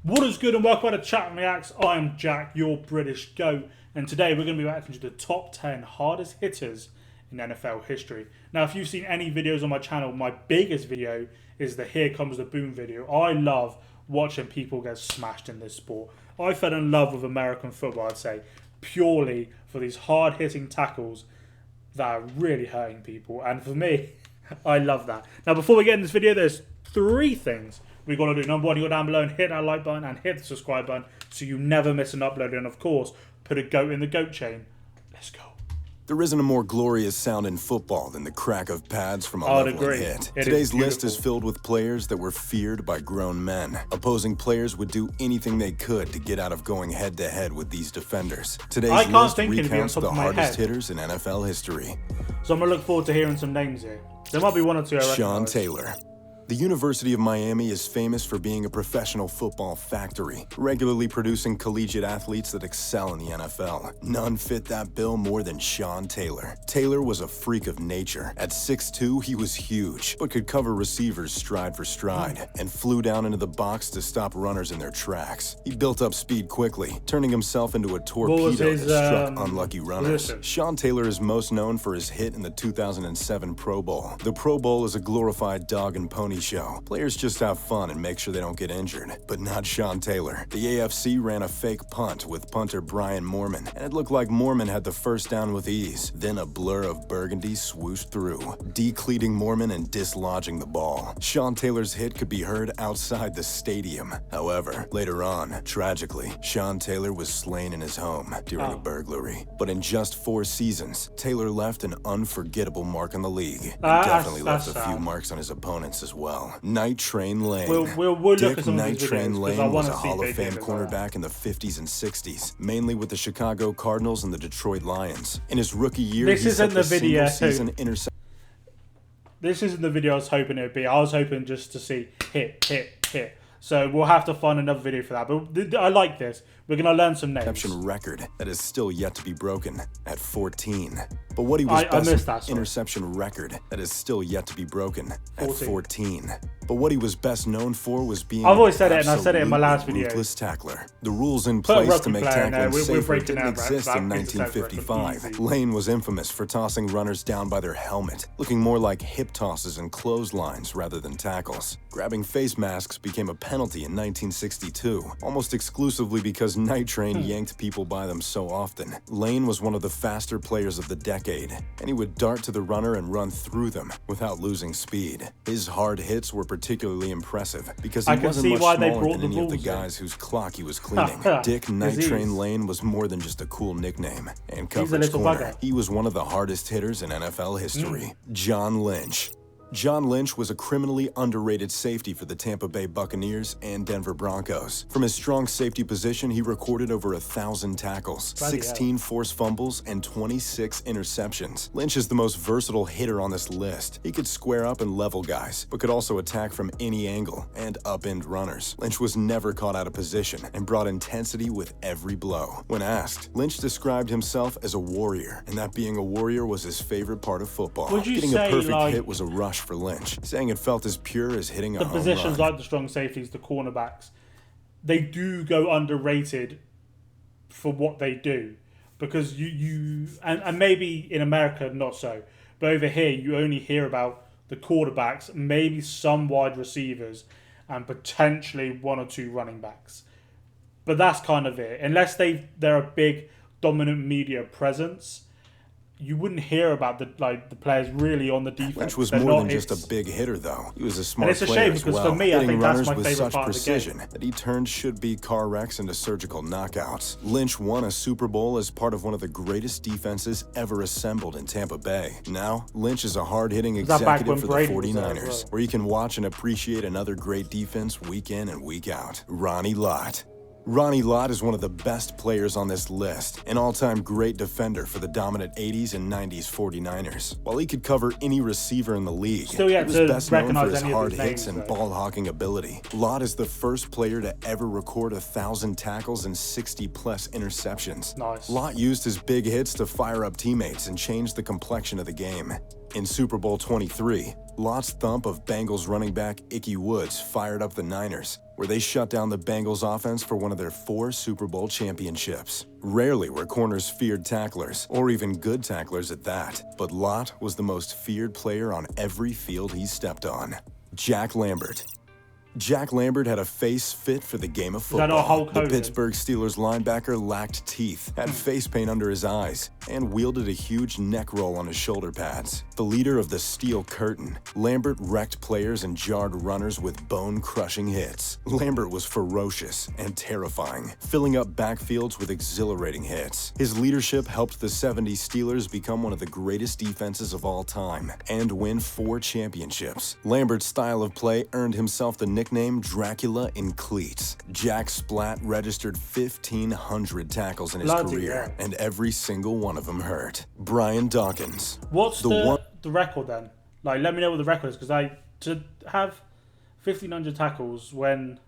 What is good and welcome back to Chatwin Reacts. I'm Jack, your British GOAT, and today we're going to be reacting to the top 10 hardest hitters in NFL history. Now, if you've seen any videos on my channel, my biggest video is the Here Comes the Boom video. I love watching people get smashed in this sport. I fell in love with American football, I'd say, purely for these hard-hitting tackles that are really hurting people. And for me, I love that. Now, before we get in this video, there's three things we got to do. Number one, you go down below and hit that like button and hit the subscribe button so you never miss an upload. And of course, put a goat in the goat chain. Let's go. There isn't a more glorious sound in football than the crack of pads from a leveling hit. Today's list is filled with players that were feared by grown men. Opposing players would do anything they could to get out of going head-to-head with these defenders. Today's list recounts the hardest hitters in NFL history. So I'm going to look forward to hearing some names here. There might be one or two I recognize. Sean Taylor. The University of Miami is famous for being a professional football factory, regularly producing collegiate athletes that excel in the NFL. None fit that bill more than Sean Taylor. Taylor was a freak of nature. At 6'2", he was huge, but could cover receivers stride for stride, and flew down into the box to stop runners in their tracks. He built up speed quickly, turning himself into a torpedo that struck unlucky runners. Sean Taylor is most known for his hit in the 2007 Pro Bowl. The Pro Bowl is a glorified dog and pony show. Players just have fun and make sure they don't get injured. But not Sean Taylor. The AFC ran a fake punt with punter Brian Moorman, and it looked like Moorman had the first down with ease. Then a blur of burgundy swooshed through, decleating Moorman and dislodging the ball. Sean Taylor's hit could be heard outside the stadium. However, later on, tragically, Sean Taylor was slain in his home during a burglary. But in just 4 seasons, Taylor left an unforgettable mark on the league, and definitely left a few marks on his opponents as well. Night Train Lane. We'll Dick Night Train Lane was a Hall of Fame cornerback in the 50s and 60s, mainly with the Chicago Cardinals and the Detroit Lions. In his rookie year, this isn't the video. This isn't the video I was hoping it would be. I was hoping just to see hit, hit, hit. So we'll have to find another video for that. But I like this. We're going to learn some names. Interception record that is still yet to be broken at 14. But what he was best interception record that is still yet to be broken at 14. But what he was best known for was being I've always said it, and I said it in my last video. Ruthless tackler. The rules in place to make tackling safer didn't exist in 1955. Lane was infamous for tossing runners down by their helmet, looking more like hip tosses and clotheslines rather than tackles. Grabbing face masks became a penalty in 1962, almost exclusively because Night Train yanked people by them so often. Lane was one of the faster players of the decade, and he would dart to the runner and run through them without losing speed. His hard hits were particularly impressive because he wasn't much smaller than any of the guys whose clock he was cleaning. Dick Night Train Lane was more than just a cool nickname. And coverage corner, he was one of the hardest hitters in NFL history. John Lynch. John Lynch was a criminally underrated safety for the Tampa Bay Buccaneers and Denver Broncos. From his strong safety position, he recorded over 1,000 tackles, 16 forced fumbles, and 26 interceptions. Lynch is the most versatile hitter on this list. He could square up and level guys, but could also attack from any angle and upend runners. Lynch was never caught out of position and brought intensity with every blow. When asked, Lynch described himself as a warrior, and that being a warrior was his favorite part of football. Getting a perfect hit was a rush for Lynch, saying it felt as pure as hitting a home run. The positions like the strong safeties, the cornerbacks, they do go underrated for what they do, because and maybe in America not so, but over here you only hear about the quarterbacks, maybe some wide receivers, and potentially 1 or 2 running backs. But that's kind of it. Unless they're a big dominant media presence, you wouldn't hear about the players really on the defense. Lynch was more than just a big hitter, though. He was a smart player as well. And it's a shame because for me, I think that's my favorite part of the game. Hitting runners with such precision that he turned should-be car wrecks into surgical knockouts. Lynch won a Super Bowl as part of one of the greatest defenses ever assembled in Tampa Bay. Now, Lynch is a hard-hitting executive for the 49ers, where you can watch and appreciate another great defense week in and week out. Ronnie Lott. Ronnie Lott is one of the best players on this list, an all-time great defender for the dominant 80s and 90s 49ers. While he could cover any receiver in the league, he was best known for his hard hits and ball-hawking ability. Lott is the first player to ever record 1,000 tackles and 60-plus interceptions. Lott used his big hits to fire up teammates and change the complexion of the game. In Super Bowl 23, Lott's thump of Bengals running back Ickey Woods fired up the Niners, where they shut down the Bengals offense for one of their 4 Super Bowl championships. Rarely were corners feared tacklers, or even good tacklers at that, but Lott was the most feared player on every field he stepped on. Jack Lambert. Jack Lambert had a face fit for the game of football. The Pittsburgh Steelers linebacker lacked teeth, had face paint under his eyes, and wielded a huge neck roll on his shoulder pads. The leader of the Steel Curtain, Lambert wrecked players and jarred runners with bone-crushing hits. Lambert was ferocious and terrifying, filling up backfields with exhilarating hits. His leadership helped the '70s Steelers become one of the greatest defenses of all time and win 4 championships. Lambert's style of play earned himself the nickname Dracula in cleats. Jack Splat registered 1,500 tackles in his career, and every single one of them hurt. Brian Dawkins. What's the record then? Like, let me know what the record is, because to have 1,500 tackles when...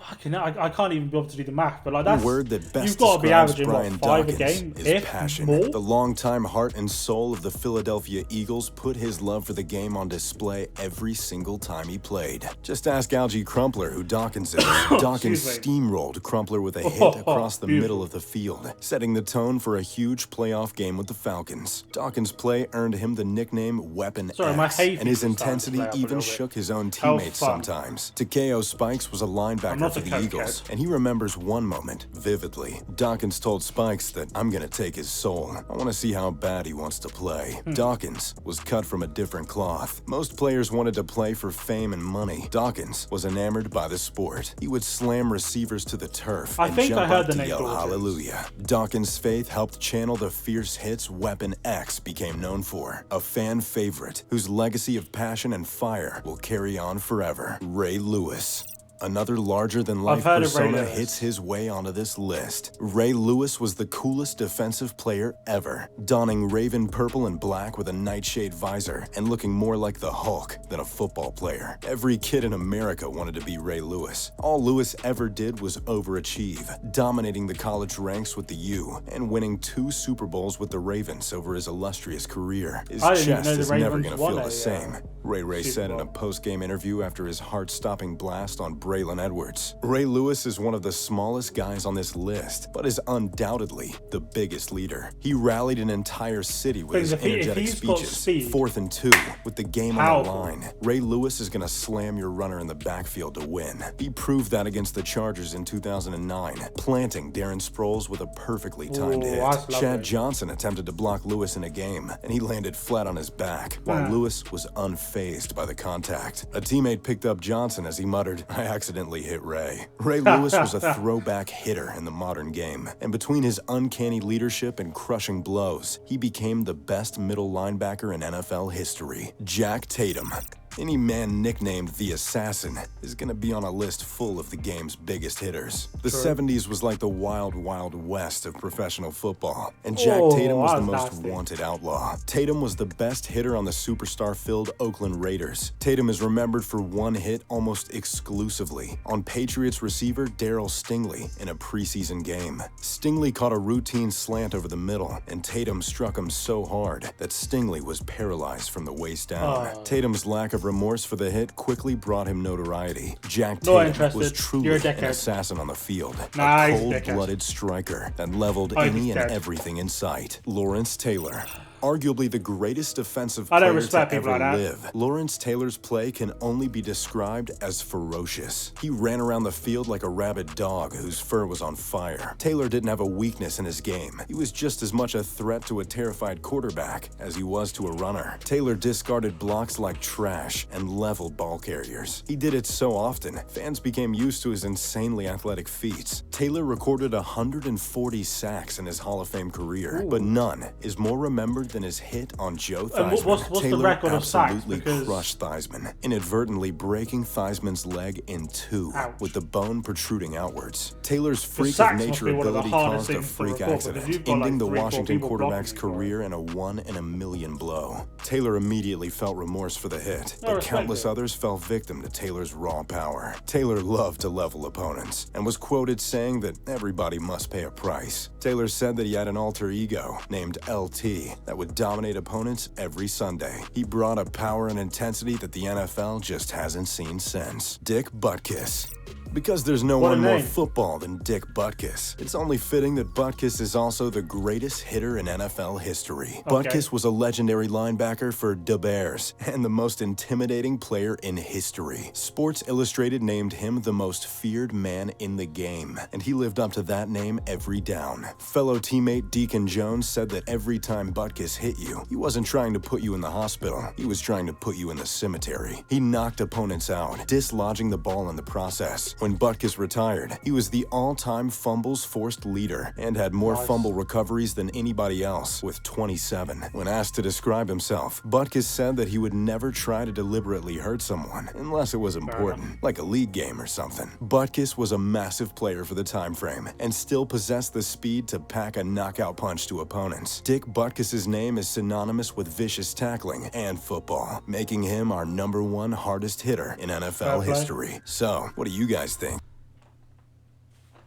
Fucking hell, I can't even be able to do the math, but like that's... The word that best you've got to be averaging, Brian 5 Dawkins a game, is if passion. more? The longtime heart and soul of the Philadelphia Eagles put his love for the game on display every single time he played. Just ask Algie Crumpler who Dawkins is. Dawkins steamrolled Crumpler with a hit across the middle of the field, setting the tone for a huge playoff game with the Falcons. Dawkins' play earned him the nickname Weapon X, and his intensity even shook his own teammates sometimes. Takeo Spikes was a linebacker for the Eagles, and he remembers one moment vividly. Dawkins told Spikes that, "I'm gonna take his soul. I want to see how bad he wants to play." Dawkins was cut from a different cloth. Most players wanted to play for fame and money. Dawkins was enamored by the sport. He would slam receivers to the turf and jump up to yell hallelujah. Dawkins' faith helped channel the fierce hits Weapon X became known for, a fan favorite whose legacy of passion and fire will carry on forever. Ray Lewis. Another larger-than-life persona hits his way onto this list. Ray Lewis was the coolest defensive player ever, donning raven purple and black with a nightshade visor and looking more like the Hulk than a football player. Every kid in America wanted to be Ray Lewis. All Lewis ever did was overachieve, dominating the college ranks with the U and winning 2 Super Bowls with the Ravens over his illustrious career. His chest is never going to feel the same, Ray said in a post-game interview after his heart-stopping blast on Braylon Edwards. Ray Lewis is one of the smallest guys on this list, but is undoubtedly the biggest leader. He rallied an entire city with his energetic speeches. 4th and 2, with the game on the line. Ray Lewis is going to slam your runner in the backfield to win. He proved that against the Chargers in 2009, planting Darren Sproles with a perfectly timed hit. Chad Johnson attempted to block Lewis in a game, and he landed flat on his back, while Lewis was unfazed by the contact. A teammate picked up Johnson as he muttered, "I accidentally hit Ray." Ray Lewis was a throwback hitter in the modern game, and between his uncanny leadership and crushing blows, he became the best middle linebacker in NFL history. Jack Tatum. Any man nicknamed the Assassin is going to be on a list full of the game's biggest hitters. The 70s was like the wild, wild west of professional football, and Jack Tatum was the most wanted outlaw. Tatum was the best hitter on the superstar-filled Oakland Raiders. Tatum is remembered for one hit almost exclusively on Patriots receiver Darryl Stingley in a preseason game. Stingley caught a routine slant over the middle, and Tatum struck him so hard that Stingley was paralyzed from the waist down. Tatum's lack of remorse for the hit quickly brought him notoriety. Jack Tatum was truly an assassin on the field, a cold-blooded striker that leveled any and everything in sight. Lawrence Taylor. Arguably the greatest defensive player to ever live. Lawrence Taylor's play can only be described as ferocious. He ran around the field like a rabid dog whose fur was on fire. Taylor didn't have a weakness in his game. He was just as much a threat to a terrified quarterback as he was to a runner. Taylor discarded blocks like trash and leveled ball carriers. He did it so often, fans became used to his insanely athletic feats. Taylor recorded 140 sacks in his Hall of Fame career, but none is more remembered than his hit on Joe Theismann. What's Taylor the record of sacks? absolutely crushed Theismann, inadvertently breaking Theismann's leg in 2 with the bone protruding outwards. Taylor's freak of nature ability caused a freak accident, ending the Washington quarterback's career in a 1 in a million blow. Taylor immediately felt remorse for the hit, but countless others fell victim to Taylor's raw power. Taylor loved to level opponents, and was quoted saying that everybody must pay a price. Taylor said that he had an alter ego named LT that would dominate opponents every Sunday. He brought a power and intensity that the NFL just hasn't seen since. Dick Butkus. Because there's no one more football than Dick Butkus, it's only fitting that Butkus is also the greatest hitter in NFL history. Butkus was a legendary linebacker for the Bears and the most intimidating player in history. Sports Illustrated named him the most feared man in the game, and he lived up to that name every down. Fellow teammate Deacon Jones said that every time Butkus hit you, he wasn't trying to put you in the hospital, he was trying to put you in the cemetery. He knocked opponents out, dislodging the ball in the process. When Butkus retired, he was the all-time fumbles forced leader and had more fumble recoveries than anybody else, with 27. When asked to describe himself, Butkus said that he would never try to deliberately hurt someone, unless it was important, like a league game or something. Butkus was a massive player for the time frame, and still possessed the speed to pack a knockout punch to opponents. Dick Butkus's name is synonymous with vicious tackling and football, making him our #1 hardest hitter in NFL history. So, what do you guys think?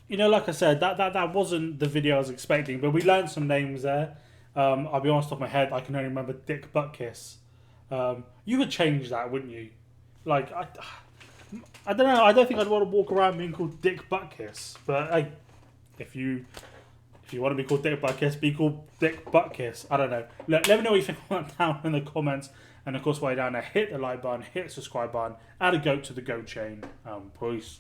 You know, like I said, that wasn't the video I was expecting, but we learned some names there. I'll be honest, off my head, I can only remember Dick Butkus. You would change that, wouldn't you? Like, I don't know. I don't think I'd want to walk around being called Dick Butkus. But hey, if you want to be called Dick Butkus, be called Dick Butkus. I don't know. Let me know what you think down in the comments. And of course, while you're down there, hit the like button, hit the subscribe button, add a goat to the goat chain. Peace.